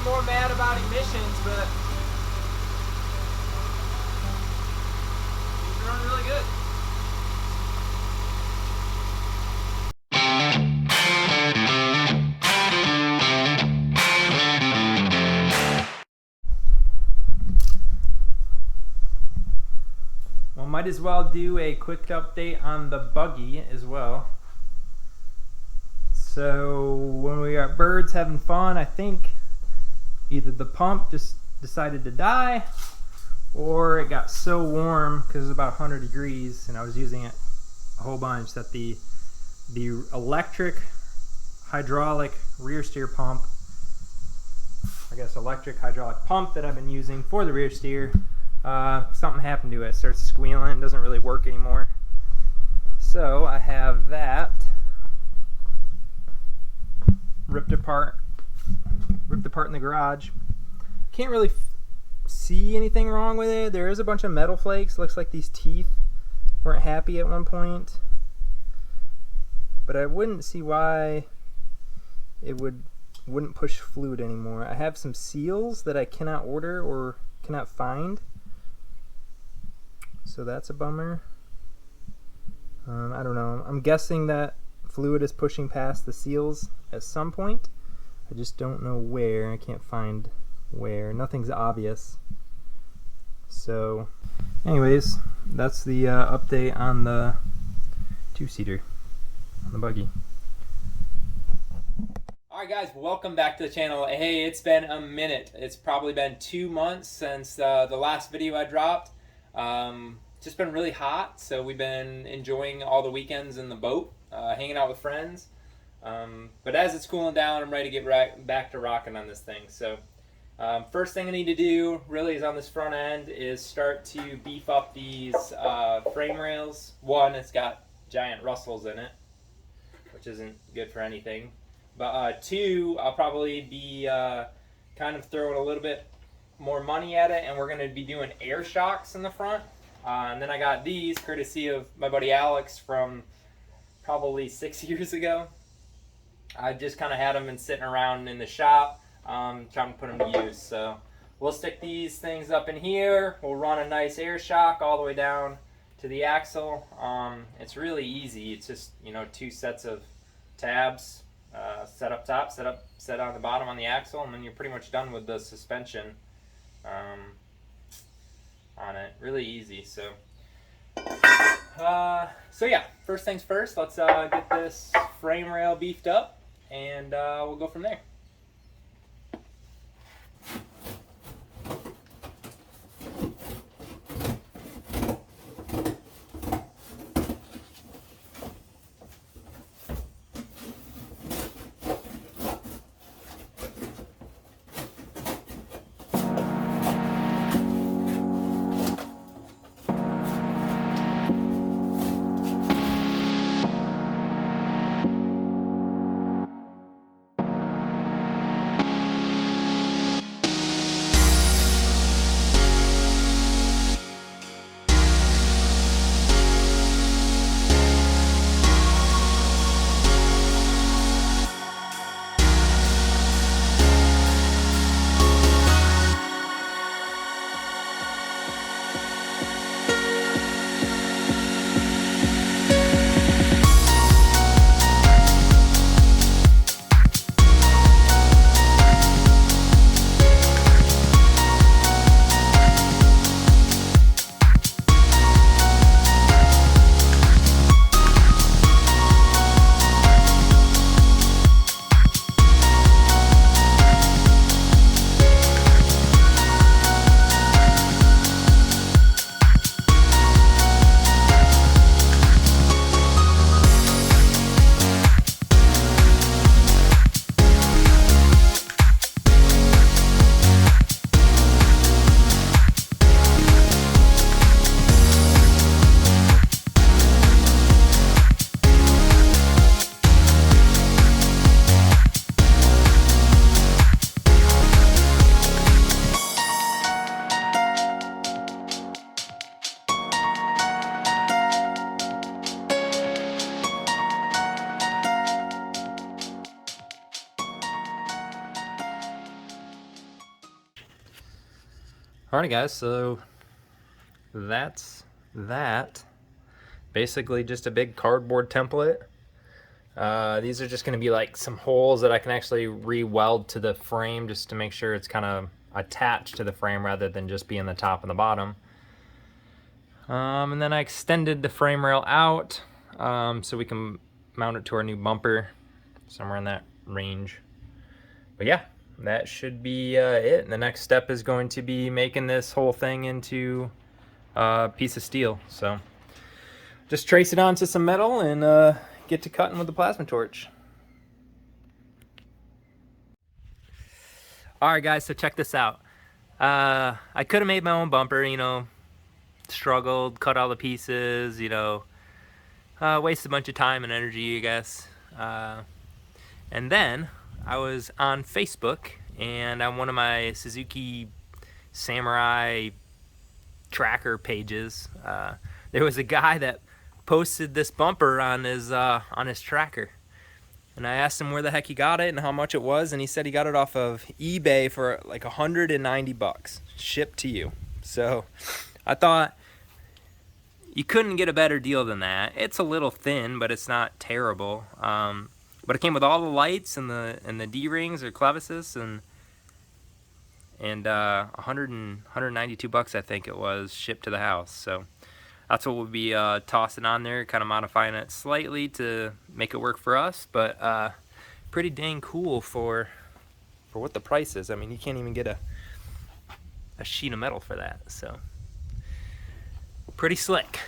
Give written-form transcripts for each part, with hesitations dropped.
more mad about emissions, but these are running really good. Well, might as well do a quick update on the Buggy as well. So when we were at Birds having fun, I think either the pump just decided to die or it got so warm because it was about 100 degrees and I was using it a whole bunch that the electric hydraulic rear steer pump, I guess electric hydraulic pump that I've been using for the rear steer, something happened to it. It starts squealing, doesn't really work anymore. So I have that ripped apart in the garage. Can't really see anything wrong with it. There is a bunch of metal flakes. Looks like these teeth weren't happy at one point, but I wouldn't see why it wouldn't push fluid anymore. I have some seals that I cannot order or cannot find, so that's a bummer. I don't know. I'm guessing that fluid is pushing past the seals at some point. I just don't know where. I can't find where. Nothing's obvious. So anyways, that's the update on the two-seater, on the Buggy. Alright guys, welcome back to the channel. Hey, it's been a minute. It's probably been 2 months since the last video I dropped. Just been really hot, so we've been enjoying all the weekends in the boat, hanging out with friends. But as it's cooling down, I'm ready to get back to rocking on this thing. So first thing I need to do really is on this front end is start to beef up these frame rails. One, it's got giant rustles in it, which isn't good for anything. But two, I'll probably be kind of throwing a little bit more money at it, and we're going to be doing air shocks in the front. And then I got these courtesy of my buddy Alex from probably 6 years ago. I just kind of had them and sitting around in the shop, trying to put them to use. So we'll stick these things up in here. We'll run a nice air shock all the way down to the axle. It's really easy. It's just, you know, 2 sets of tabs, set up top, set on the bottom on the axle, and then you're pretty much done with the suspension on it. Really easy. So yeah, first things first, let's get this frame rail beefed up, and we'll go from there. Alright guys, so that's that. Basically just a big cardboard template. These are just going to be like some holes that I can actually re-weld to the frame just to make sure it's kind of attached to the frame rather than just being the top and the bottom. And then I extended the frame rail out so we can mount it to our new bumper, somewhere in that range. But yeah, that should be it. And the next step is going to be making this whole thing into a piece of steel. So just trace it onto some metal and get to cutting with the plasma torch. Alright guys, so check this out. I could have made my own bumper, you know, struggled, cut all the pieces, you know, wasted a bunch of time and energy, I guess. And then I was on Facebook, and on one of my Suzuki Samurai tracker pages, there was a guy that posted this bumper on his tracker. And I asked him where the heck he got it and how much it was, and he said he got it off of eBay for like 190 bucks, shipped to you. So I thought you couldn't get a better deal than that. It's a little thin, but it's not terrible. But it came with all the lights and the D-rings or clevises, and 192 bucks I think it was, shipped to the house. So that's what we'll be tossing on there, kind of modifying it slightly to make it work for us, but pretty dang cool for what the price is. I mean, you can't even get a sheet of metal for that, so pretty slick.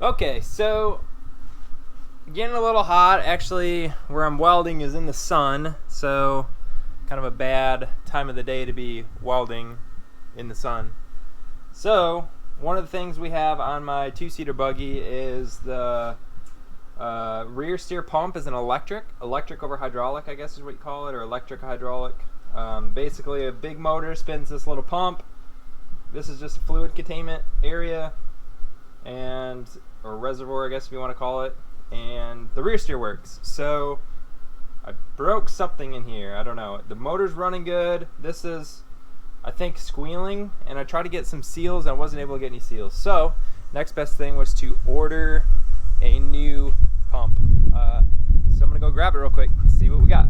Okay, so getting a little hot. Actually, where I'm welding is in the sun, so kind of a bad time of the day to be welding in the sun. So one of the things we have on my two-seater buggy is the rear steer pump is an electric over hydraulic, I guess is what you call it, or electric hydraulic. Basically a big motor spins this little pump. This is just a fluid containment area, or reservoir, I guess if you want to call it, and the rear steer works. So I broke something in here, I don't know. The motor's running good. This is, I think, squealing, and I tried to get some seals and I wasn't able to get any seals. So next best thing was to order a new pump. So I'm gonna go grab it real quick, see what we got.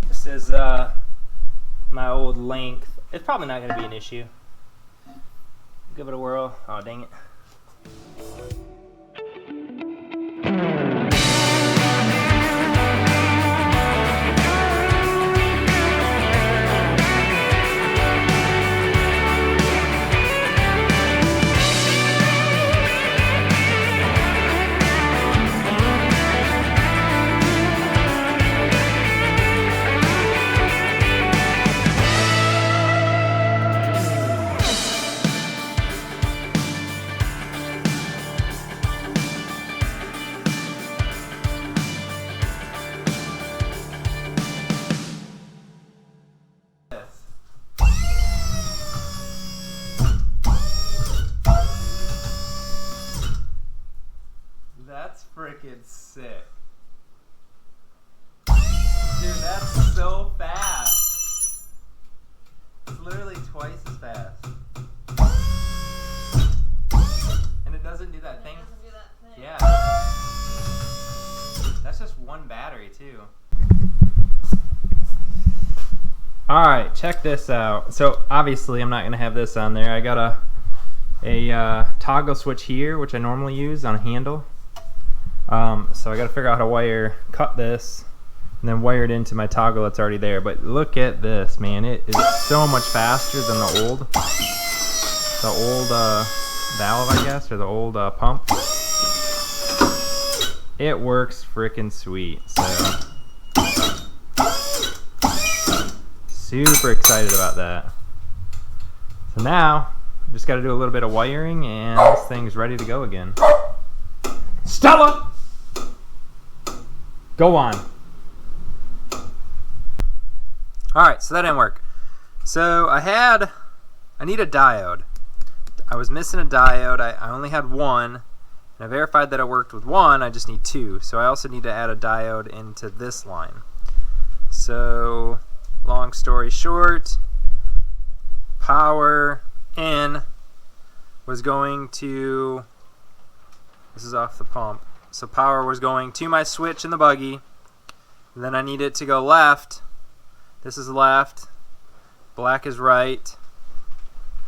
This is my old length. It's probably not going to be an issue. Give it a whirl. Oh, dang it. That's freaking sick. Dude, that's so fast. It's literally twice as fast. And it doesn't do that thing. Yeah. That's just one battery too. Alright, check this out. So obviously I'm not going to have this on there. I got a toggle switch here, which I normally use on a handle. So I got to figure out how to cut this and then wire it into my toggle that's already there. But look at this, man. It is so much faster than the old valve, I guess, or the old pump. It works freaking sweet. So super excited about that. So now just got to do a little bit of wiring and this thing's ready to go again. Stella! Go on. Alright, so that didn't work. So I need a diode. I was missing a diode. I only had one. And I verified that it worked with one. I just need two. So I also need to add a diode into this line. So, long story short, power in was going to... This is off the pump. So power was going to my switch in the buggy. And then I need it to go left. This is left. Black is right.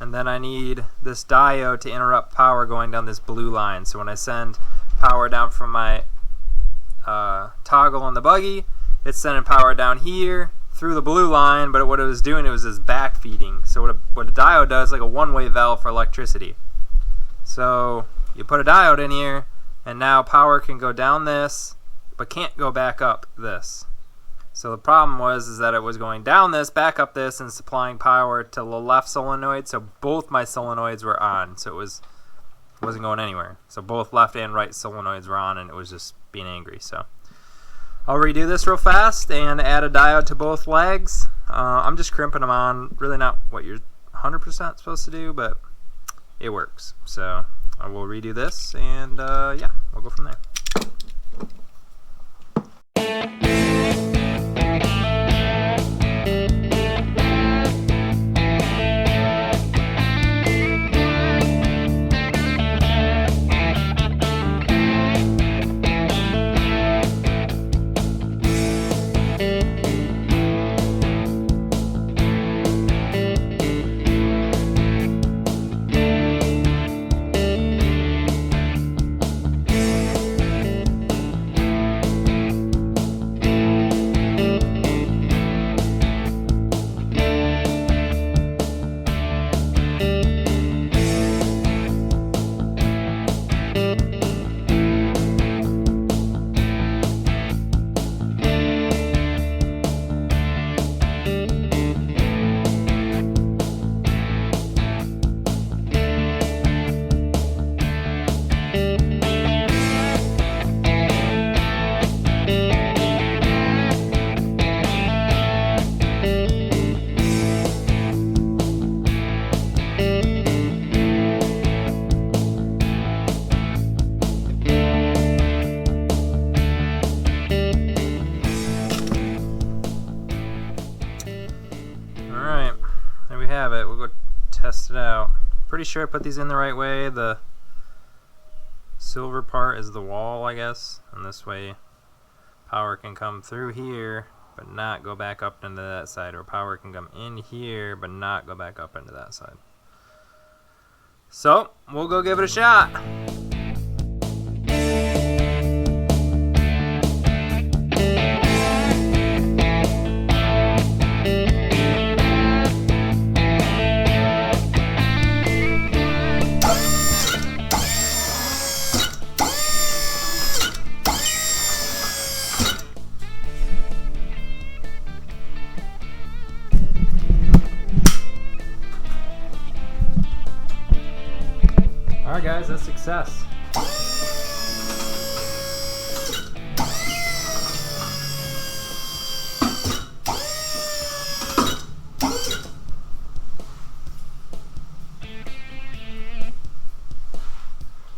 And then I need this diode to interrupt power going down this blue line. So when I send power down from my toggle on the buggy, it's sending power down here through the blue line. But what it was doing, it was just back feeding. So what a diode does, like a one-way valve for electricity. So you put a diode in here, and now power can go down this, but can't go back up this. So the problem was that it was going down this, back up this, and supplying power to the left solenoid. So both my solenoids were on, so it wasn't going anywhere. So both left and right solenoids were on, and it was just being angry. So I'll redo this real fast and add a diode to both legs. I'm just crimping them on. Really not what you're 100% supposed to do, but it works. So I will redo this, and yeah, we'll go from there. have it. We'll go test it out. Pretty sure I put these in the right way. The silver part is the wall, I guess, and this way power can come through here but not go back up into that side, or power can come in here but not go back up into that side. So we'll go give it a shot. Alright guys, that's success.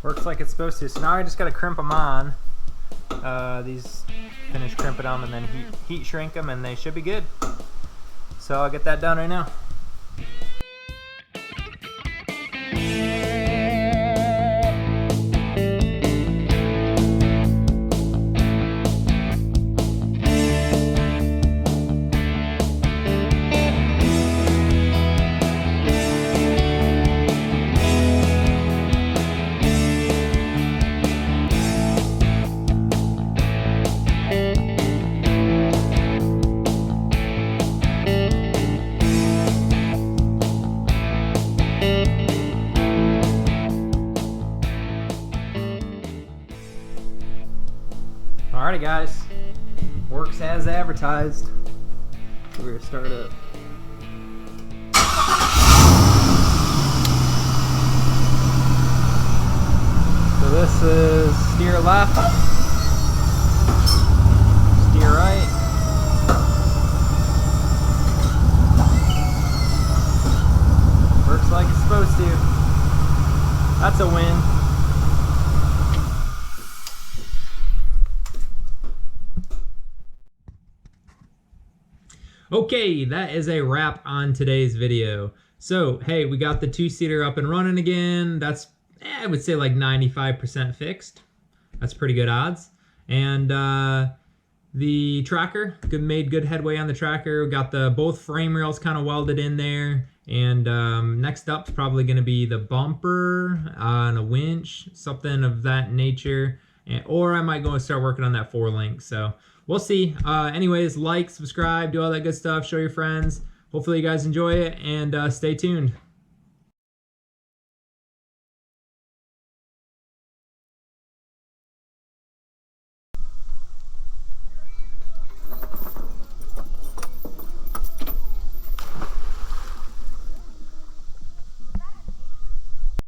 Works like it's supposed to. So now I just gotta crimp them on. These finish crimping them and then heat shrink them, and they should be good. So I'll get that done right now. Alrighty guys, works as advertised. We're gonna start up. So this is steer left, steer right. Works like it's supposed to. That's a win. Okay, that is a wrap on today's video. So, hey, we got the two-seater up and running again. That's, I would say like 95% fixed. That's pretty good odds. And the tracker, made good headway on the tracker. We got both frame rails kind of welded in there. And next up is probably going to be the bumper on a winch, something of that nature. Or I might go and start working on that 4-link. So we'll see. Anyways, like, subscribe, do all that good stuff. Show your friends. Hopefully you guys enjoy it, and stay tuned.